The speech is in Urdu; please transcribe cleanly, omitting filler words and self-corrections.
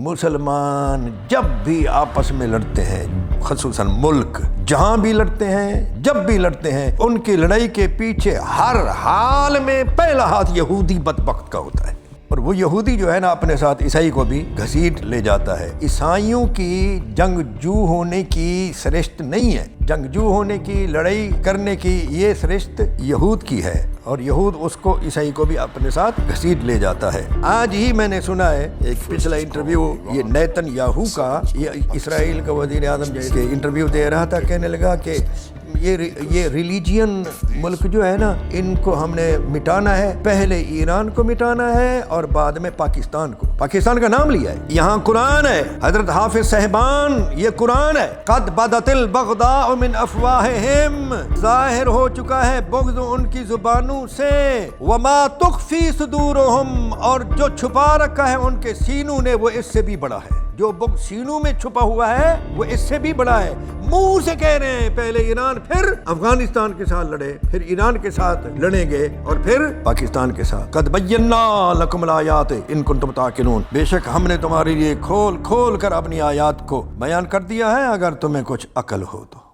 مسلمان جب بھی آپس میں لڑتے ہیں، خصوصاً ملک جہاں بھی لڑتے ہیں، جب بھی لڑتے ہیں، ان کی لڑائی کے پیچھے ہر حال میں پہلا ہاتھ یہودی بدبخت کا ہوتا ہے، اور وہ یہودی جو ہے نا اپنے ساتھ عیسائی کو بھی گھسیٹ لے جاتا ہے۔ عیسائیوں کی جنگجو ہونے کی سرشت نہیں ہے، جنگجو ہونے کی، لڑائی کرنے کی یہ سرشت یہود کی ہے، اور یہود اس کو عیسائی کو بھی اپنے ساتھ گھسیٹ لے جاتا ہے۔ آج ہی میں نے سنا ہے ایک پچھلا انٹرویو یہ نیتن یاہو کا، یہ اسرائیل کا وزیر اعظم جو انٹرویو دے رہا تھا، کہنے لگا کہ یہ ریلیجین ملک جو ہے نا، ان کو ہم نے مٹانا ہے، پہلے ایران کو مٹانا ہے اور بعد میں پاکستان کو۔ پاکستان کا نام لیا ہے، یہاں قرآن ہے، حضرت حافظ صاحبان یہ قرآن ہے، قد بدت البغضاء من افواہہم، ظاہر ہو چکا ہے بغض ان کی زبانوں سے، وما تخفی صدورہم، اور جو چھپا رکھا ہے ان کے سینوں نے وہ اس سے بھی بڑا ہے، جو بغض سینوں میں چھپا ہوا ہے وہ اس سے بھی بڑا ہے۔ منہ سے کہہ رہے ہیں پہلے ایران، پھر افغانستان کے ساتھ لڑے، پھر ایران کے ساتھ لڑیں گے، اور پھر پاکستان کے ساتھ۔ قد بینا لکم الآیات ان کنتم تعقلون، بے شک ہم نے تمہارے لیے کھول کھول کر اپنی آیات کو بیان کر دیا ہے اگر تمہیں کچھ عقل ہو تو۔